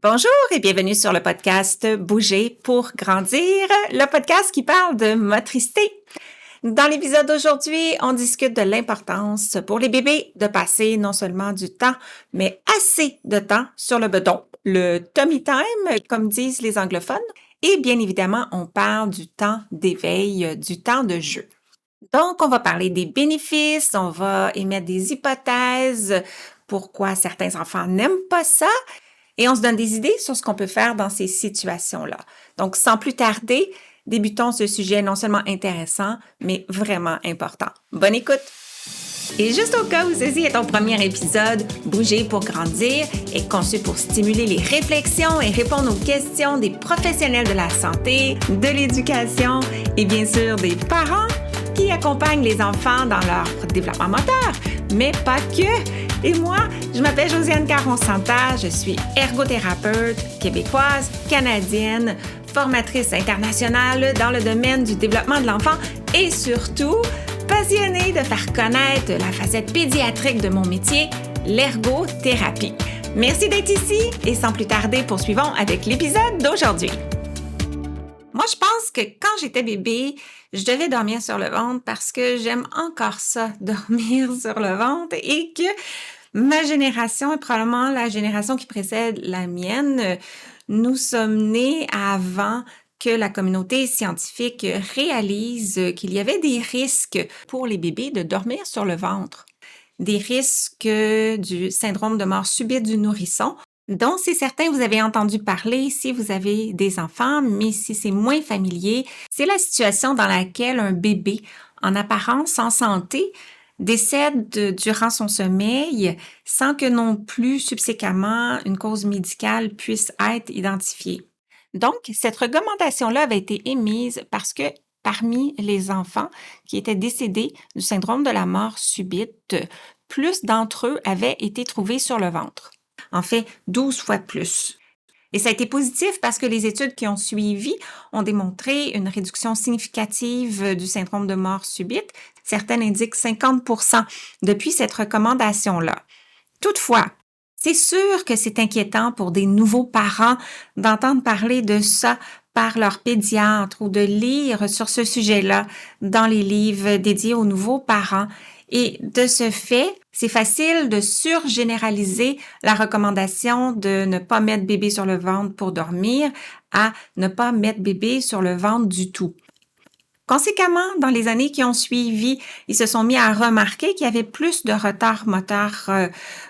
Bonjour et bienvenue sur le podcast Bouger pour grandir, le podcast qui parle de motricité. Dans l'épisode d'aujourd'hui, on discute de l'importance pour les bébés de passer non seulement du temps, mais assez de temps sur le bedon, le tummy time, comme disent les anglophones. Et bien évidemment, on parle du temps d'éveil, du temps de jeu. Donc, on va parler des bénéfices, on va émettre des hypothèses, pourquoi certains enfants n'aiment pas ça, et on se donne des idées sur ce qu'on peut faire dans ces situations-là. Donc, sans plus tarder, débutons ce sujet non seulement intéressant, mais vraiment important. Bonne écoute! Et juste au cas où ceci est ton premier épisode, Bouger pour grandir est conçu pour stimuler les réflexions et répondre aux questions des professionnels de la santé, de l'éducation et bien sûr des parents qui accompagnent les enfants dans leur développement moteur, mais pas que. Et moi, je m'appelle Josiane Caron-Santa, je suis ergothérapeute québécoise, canadienne, formatrice internationale dans le domaine du développement de l'enfant et surtout passionnée de faire connaître la facette pédiatrique de mon métier, l'ergothérapie. Merci d'être ici et sans plus tarder, poursuivons avec l'épisode d'aujourd'hui. Moi, je pense que quand j'étais bébé, je devais dormir sur le ventre parce que j'aime encore ça, dormir sur le ventre, et que ma génération est probablement la génération qui précède la mienne. Nous sommes nés avant que la communauté scientifique réalise qu'il y avait des risques pour les bébés de dormir sur le ventre. Des risques du syndrome de mort subite du nourrisson, dont c'est certain vous avez entendu parler si vous avez des enfants, mais si c'est moins familier, c'est la situation dans laquelle un bébé, en apparence en santé, décède durant son sommeil sans que non plus subséquemment une cause médicale puisse être identifiée. Donc, cette recommandation-là avait été émise parce que parmi les enfants qui étaient décédés du syndrome de la mort subite, plus d'entre eux avaient été trouvés sur le ventre. En fait, 12 fois plus. Et ça a été positif parce que les études qui ont suivi ont démontré une réduction significative du syndrome de mort subite. Certaines indiquent 50% depuis cette recommandation-là. Toutefois, c'est sûr que c'est inquiétant pour des nouveaux parents d'entendre parler de ça par leur pédiatre ou de lire sur ce sujet-là dans les livres dédiés aux nouveaux parents. Et de ce fait, c'est facile de surgénéraliser la recommandation de ne pas mettre bébé sur le ventre pour dormir à ne pas mettre bébé sur le ventre du tout. Conséquemment, dans les années qui ont suivi, ils se sont mis à remarquer qu'il y avait plus de retard moteur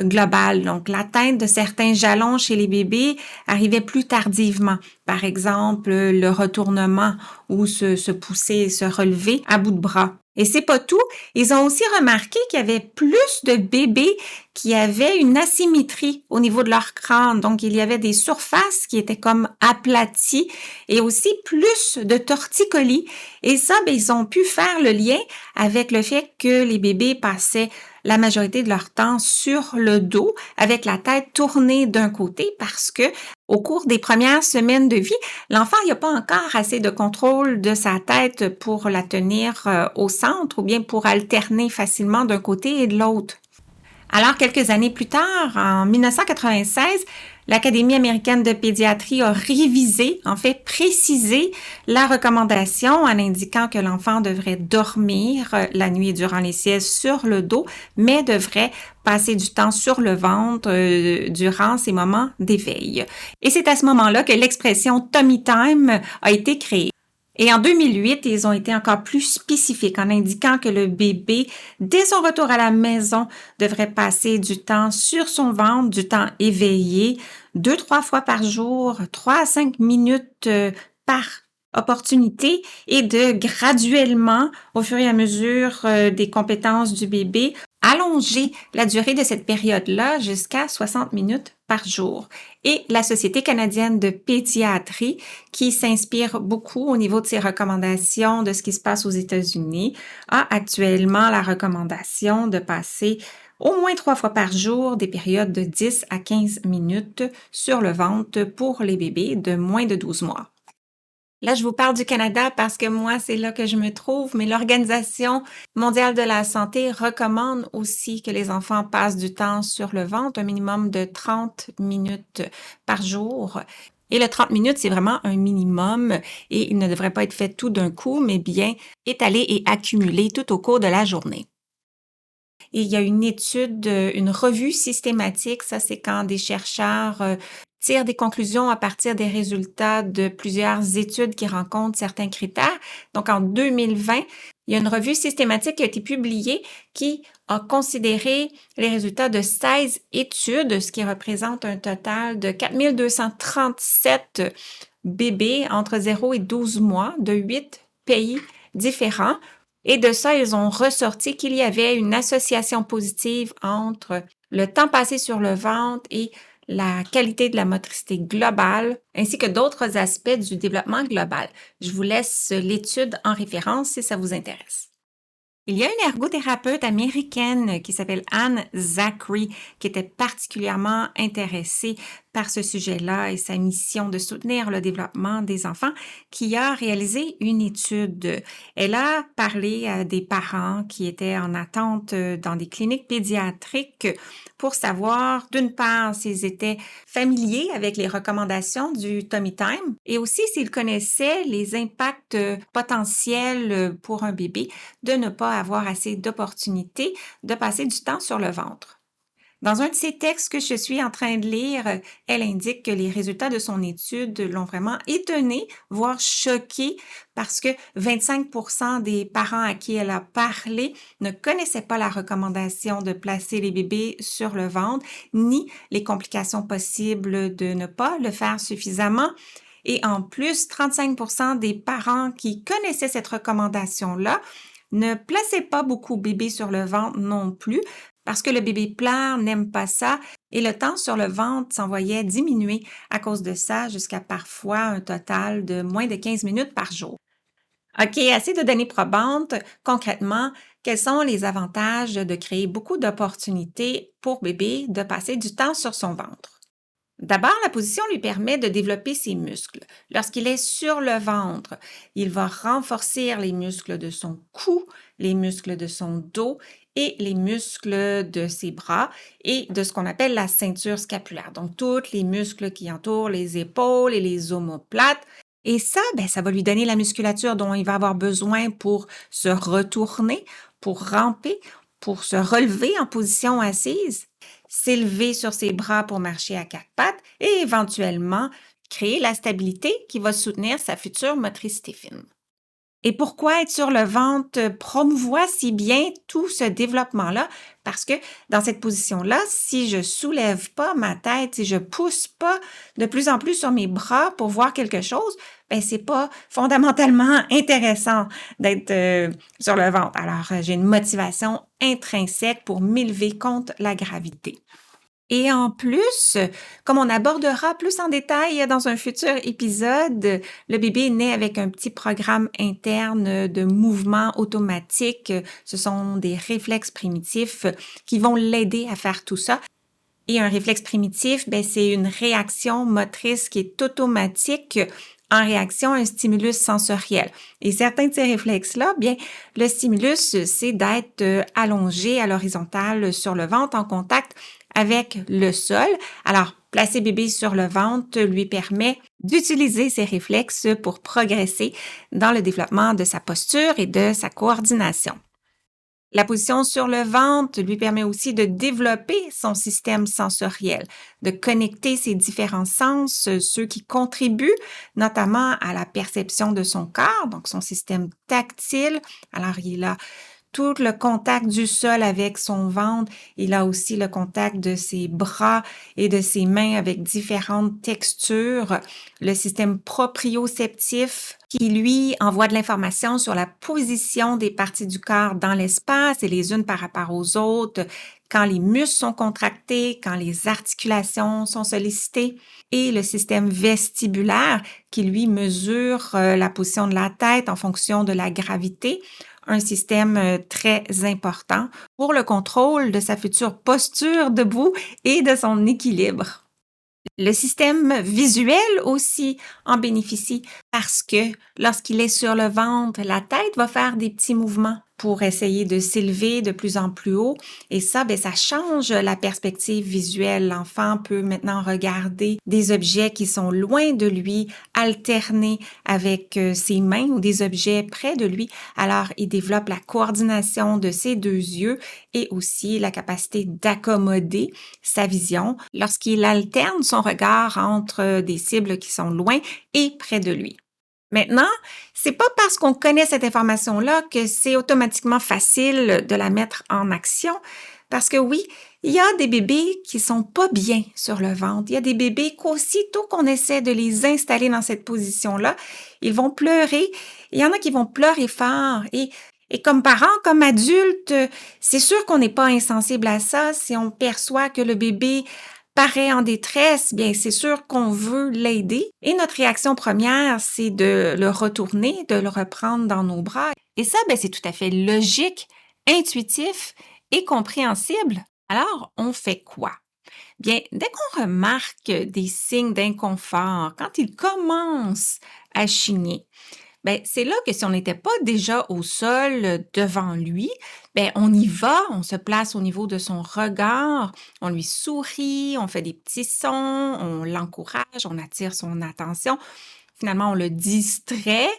global. Donc, l'atteinte de certains jalons chez les bébés arrivait plus tardivement. Par exemple, le retournement ou se pousser, se relever à bout de bras. Et c'est pas tout, ils ont aussi remarqué qu'il y avait plus de bébés qui avaient une asymétrie au niveau de leur crâne. Donc, il y avait des surfaces qui étaient comme aplaties et aussi plus de torticolis. Et ça, ils ont pu faire le lien avec le fait que les bébés passaient la majorité de leur temps sur le dos avec la tête tournée d'un côté parce que au cours des premières semaines de vie, l'enfant n'a pas encore assez de contrôle de sa tête pour la tenir au centre ou bien pour alterner facilement d'un côté et de l'autre. Alors, quelques années plus tard, en 1996, l'Académie américaine de pédiatrie a révisé, en fait précisé la recommandation en indiquant que l'enfant devrait dormir la nuit durant les siestes sur le dos, mais devrait passer du temps sur le ventre durant ces moments d'éveil. Et c'est à ce moment-là que l'expression tummy time a été créée. Et en 2008, ils ont été encore plus spécifiques en indiquant que le bébé, dès son retour à la maison, devrait passer du temps sur son ventre, du temps éveillé, 2-3 fois par jour, 3 à 5 minutes par opportunité et de graduellement, au fur et à mesure des compétences du bébé, allonger la durée de cette période-là jusqu'à 60 minutes par jour. Et la Société canadienne de pédiatrie, qui s'inspire beaucoup au niveau de ses recommandations de ce qui se passe aux États-Unis, a actuellement la recommandation de passer au moins 3 fois par jour des périodes de 10 à 15 minutes sur le ventre pour les bébés de moins de 12 mois. Là, je vous parle du Canada parce que moi, c'est là que je me trouve, mais l'Organisation mondiale de la santé recommande aussi que les enfants passent du temps sur le ventre, un minimum de 30 minutes par jour. Et le 30 minutes, c'est vraiment un minimum et il ne devrait pas être fait tout d'un coup, mais bien étalé et accumulé tout au cours de la journée. Et il y a une étude, une revue systématique, ça c'est quand des chercheurs tirent des conclusions à partir des résultats de plusieurs études qui rencontrent certains critères. Donc en 2020, il y a une revue systématique qui a été publiée qui a considéré les résultats de 16 études, ce qui représente un total de 4237 bébés entre 0 et 12 mois de 8 pays différents. Et de ça, ils ont ressorti qu'il y avait une association positive entre le temps passé sur le ventre et la qualité de la motricité globale, ainsi que d'autres aspects du développement global. Je vous laisse l'étude en référence si ça vous intéresse. Il y a une ergothérapeute américaine qui s'appelle Anne Zachary qui était particulièrement intéressée par ce sujet-là et sa mission de soutenir le développement des enfants, qui a réalisé une étude. Elle a parlé à des parents qui étaient en attente dans des cliniques pédiatriques pour savoir, d'une part, s'ils étaient familiers avec les recommandations du Tummy Time et aussi s'ils connaissaient les impacts potentiels pour un bébé de ne pas avoir assez d'opportunités de passer du temps sur le ventre. Dans un de ces textes que je suis en train de lire, elle indique que les résultats de son étude l'ont vraiment étonnée, voire choquée, parce que 25% des parents à qui elle a parlé ne connaissaient pas la recommandation de placer les bébés sur le ventre, ni les complications possibles de ne pas le faire suffisamment. Et en plus, 35% des parents qui connaissaient cette recommandation-là ne plaçaient pas beaucoup bébé sur le ventre non plus, parce que le bébé pleure, n'aime pas ça, et le temps sur le ventre s'en voyait diminuer à cause de ça jusqu'à parfois un total de moins de 15 minutes par jour. OK, assez de données probantes. Concrètement, quels sont les avantages de créer beaucoup d'opportunités pour bébé de passer du temps sur son ventre? D'abord, la position lui permet de développer ses muscles. Lorsqu'il est sur le ventre, il va renforcer les muscles de son cou, les muscles de son dos et les muscles de ses bras et de ce qu'on appelle la ceinture scapulaire. Donc, tous les muscles qui entourent les épaules et les omoplates. Et ça, ça va lui donner la musculature dont il va avoir besoin pour se retourner, pour ramper, pour se relever en position assise, s'élever sur ses bras pour marcher à quatre pattes et éventuellement créer la stabilité qui va soutenir sa future motricité fine. Et pourquoi être sur le ventre promouvoit si bien tout ce développement-là? Parce que dans cette position-là, si je soulève pas ma tête, si je pousse pas de plus en plus sur mes bras pour voir quelque chose, c'est pas fondamentalement intéressant d'être sur le ventre. Alors, j'ai une motivation intrinsèque pour m'élever contre la gravité. Et en plus, comme on abordera plus en détail dans un futur épisode, le bébé naît avec un petit programme interne de mouvement automatique. Ce sont des réflexes primitifs qui vont l'aider à faire tout ça. Et un réflexe primitif, c'est une réaction motrice qui est automatique en réaction à un stimulus sensoriel. Et certains de ces réflexes-là, le stimulus, c'est d'être allongé à l'horizontale sur le ventre en contact avec le sol. Alors, placer bébé sur le ventre lui permet d'utiliser ses réflexes pour progresser dans le développement de sa posture et de sa coordination. La position sur le ventre lui permet aussi de développer son système sensoriel, de connecter ses différents sens, ceux qui contribuent notamment à la perception de son corps, donc son système tactile. Alors, il a tout le contact du sol avec son ventre. Il a aussi le contact de ses bras et de ses mains avec différentes textures. Le système proprioceptif qui, lui, envoie de l'information sur la position des parties du corps dans l'espace et les unes par rapport aux autres, quand les muscles sont contractés, quand les articulations sont sollicitées. Et le système vestibulaire qui, lui, mesure la position de la tête en fonction de la gravité. Un système très important pour le contrôle de sa future posture debout et de son équilibre. Le système visuel aussi en bénéficie Parce que lorsqu'il est sur le ventre, la tête va faire des petits mouvements pour essayer de s'élever de plus en plus haut. Et ça, ben, ça change la perspective visuelle. L'enfant peut maintenant regarder des objets qui sont loin de lui, alterner avec ses mains ou des objets près de lui. Alors, il développe la coordination de ses deux yeux et aussi la capacité d'accommoder sa vision lorsqu'il alterne son regard entre des cibles qui sont loin et près de lui. Maintenant, c'est pas parce qu'on connaît cette information-là que c'est automatiquement facile de la mettre en action. Parce que oui, il y a des bébés qui sont pas bien sur le ventre. Il y a des bébés qu'aussitôt qu'on essaie de les installer dans cette position-là, ils vont pleurer. Il y en a qui vont pleurer fort. Et comme parents, comme adultes, c'est sûr qu'on n'est pas insensible à ça. Si on perçoit que le bébé paraît en détresse, bien, c'est sûr qu'on veut l'aider. Et notre réaction première, c'est de le retourner, de le reprendre dans nos bras. Et ça, bien, c'est tout à fait logique, intuitif et compréhensible. Alors, on fait quoi? Bien, dès qu'on remarque des signes d'inconfort, quand il commence à chigner, ben, c'est là que si on n'était pas déjà au sol devant lui, ben, on y va, on se place au niveau de son regard, on lui sourit, on fait des petits sons, on l'encourage, on attire son attention. Finalement, on le distrait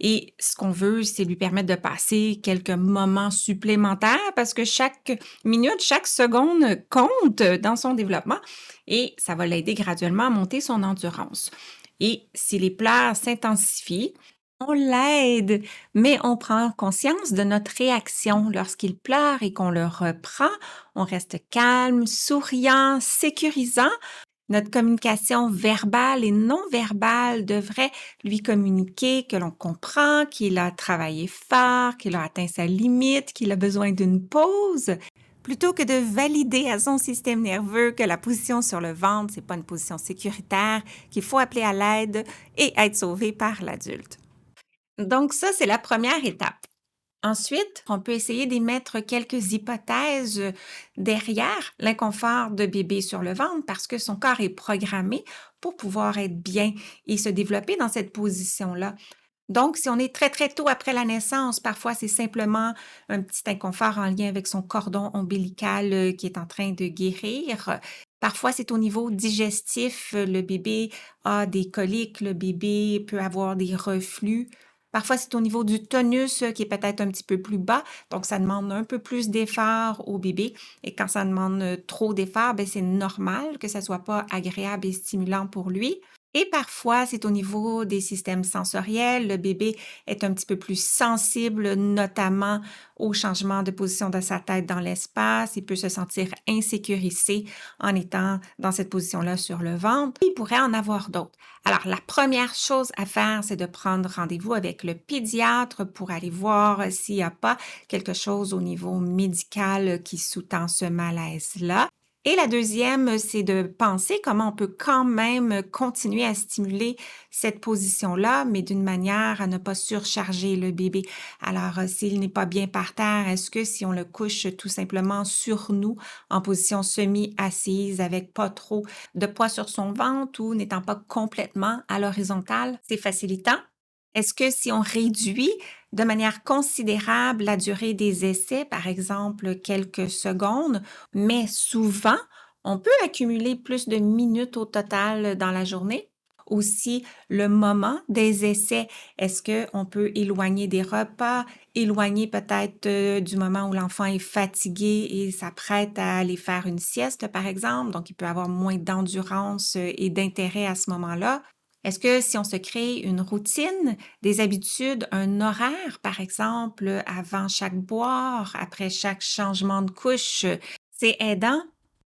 et ce qu'on veut, c'est lui permettre de passer quelques moments supplémentaires parce que chaque minute, chaque seconde compte dans son développement et ça va l'aider graduellement à monter son endurance. Et si les pleurs s'intensifient, on l'aide, mais on prend conscience de notre réaction lorsqu'il pleure et qu'on le reprend. On reste calme, souriant, sécurisant. Notre communication verbale et non verbale devrait lui communiquer que l'on comprend, qu'il a travaillé fort, qu'il a atteint sa limite, qu'il a besoin d'une pause, plutôt que de valider à son système nerveux que la position sur le ventre, c'est pas une position sécuritaire, qu'il faut appeler à l'aide et être sauvé par l'adulte. Donc ça, c'est la première étape. Ensuite, on peut essayer d'y mettre quelques hypothèses derrière l'inconfort de bébé sur le ventre parce que son corps est programmé pour pouvoir être bien et se développer dans cette position-là. Donc, si on est très, très tôt après la naissance, parfois c'est simplement un petit inconfort en lien avec son cordon ombilical qui est en train de guérir. Parfois, c'est au niveau digestif. Le bébé a des coliques, le bébé peut avoir des reflux. Parfois, c'est au niveau du tonus qui est peut-être un petit peu plus bas, donc ça demande un peu plus d'effort au bébé. Et quand ça demande trop d'effort, ben, c'est normal que ça soit pas agréable et stimulant pour lui. Et parfois, c'est au niveau des systèmes sensoriels. Le bébé est un petit peu plus sensible, notamment au changement de position de sa tête dans l'espace. Il peut se sentir insécurisé en étant dans cette position-là sur le ventre. Il pourrait en avoir d'autres. Alors, la première chose à faire, c'est de prendre rendez-vous avec le pédiatre pour aller voir s'il n'y a pas quelque chose au niveau médical qui sous-tend ce malaise-là. Et la deuxième, c'est de penser comment on peut quand même continuer à stimuler cette position-là, mais d'une manière à ne pas surcharger le bébé. Alors, s'il n'est pas bien par terre, est-ce que si on le couche tout simplement sur nous en position semi-assise avec pas trop de poids sur son ventre ou n'étant pas complètement à l'horizontale, c'est facilitant? Est-ce que si on réduit de manière considérable la durée des essais, par exemple quelques secondes, mais souvent, on peut accumuler plus de minutes au total dans la journée? Aussi, le moment des essais, est-ce qu'on peut éloigner des repas, éloigner peut-être du moment où l'enfant est fatigué et s'apprête à aller faire une sieste, par exemple, donc il peut avoir moins d'endurance et d'intérêt à ce moment-là? Est-ce que si on se crée une routine, des habitudes, un horaire, par exemple, avant chaque boire, après chaque changement de couche, c'est aidant?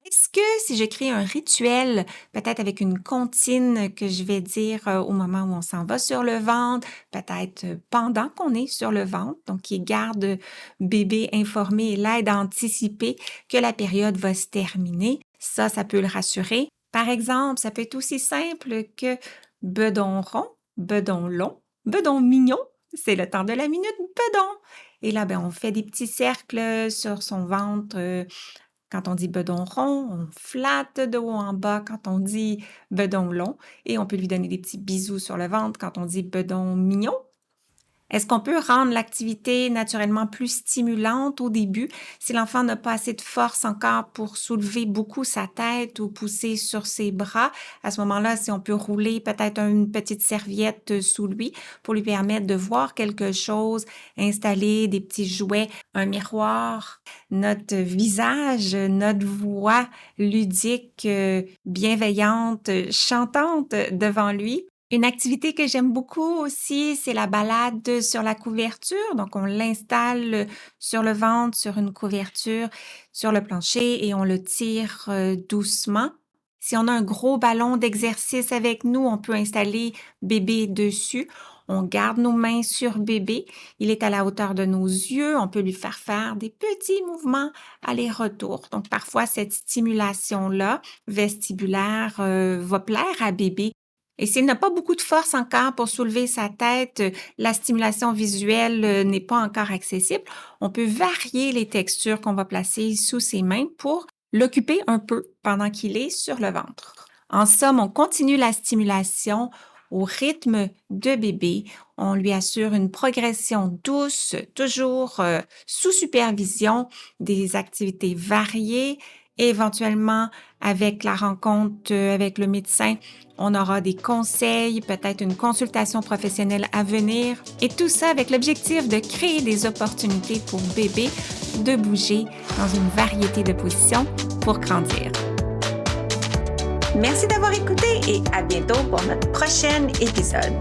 Est-ce que si je crée un rituel, peut-être avec une comptine que je vais dire au moment où on s'en va sur le ventre, peut-être pendant qu'on est sur le ventre, donc qui garde bébé informé et l'aide à anticiper que la période va se terminer, ça peut le rassurer. Par exemple, ça peut être aussi simple que bedon rond, bedon long, bedon mignon, c'est le temps de la minute bedon. Et là, ben, on fait des petits cercles sur son ventre quand on dit bedon rond, on flatte de haut en bas quand on dit bedon long et on peut lui donner des petits bisous sur le ventre quand on dit bedon mignon. Est-ce qu'on peut rendre l'activité naturellement plus stimulante au début si l'enfant n'a pas assez de force encore pour soulever beaucoup sa tête ou pousser sur ses bras? À ce moment-là, si on peut rouler peut-être une petite serviette sous lui pour lui permettre de voir quelque chose, installer des petits jouets, un miroir, notre visage, notre voix ludique, bienveillante, chantante devant lui. Une activité que j'aime beaucoup aussi, c'est la balade sur la couverture. Donc, on l'installe sur le ventre, sur une couverture, sur le plancher et on le tire doucement. Si on a un gros ballon d'exercice avec nous, on peut installer bébé dessus. On garde nos mains sur bébé. Il est à la hauteur de nos yeux. On peut lui faire des petits mouvements aller-retour. Donc, parfois, cette stimulation-là vestibulaire va plaire à bébé. Et s'il n'a pas beaucoup de force encore pour soulever sa tête, la stimulation visuelle n'est pas encore accessible, on peut varier les textures qu'on va placer sous ses mains pour l'occuper un peu pendant qu'il est sur le ventre. En somme, on continue la stimulation au rythme de bébé. On lui assure une progression douce, toujours sous supervision, des activités variées. Et éventuellement, avec la rencontre avec le médecin, on aura des conseils, peut-être une consultation professionnelle à venir. Et tout ça avec l'objectif de créer des opportunités pour bébé de bouger dans une variété de positions pour grandir. Merci d'avoir écouté et à bientôt pour notre prochain épisode.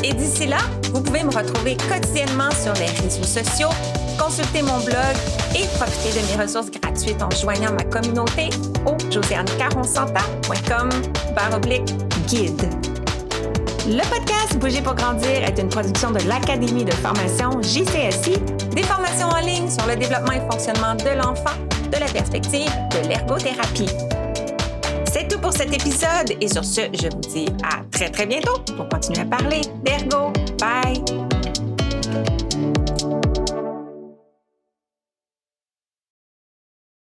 Et d'ici là, vous pouvez me retrouver quotidiennement sur les réseaux sociaux, consulter mon blog et profiter de mes ressources gratuites en joignant ma communauté au josianecaronsanta.com/guide. Le podcast Bouger pour grandir est une production de l'Académie de formation JCSI, des formations en ligne sur le développement et fonctionnement de l'enfant, de la perspective de l'ergothérapie. C'est tout pour cet épisode et sur ce, je vous dis à très bientôt pour continuer à parler d'ergo. Bye!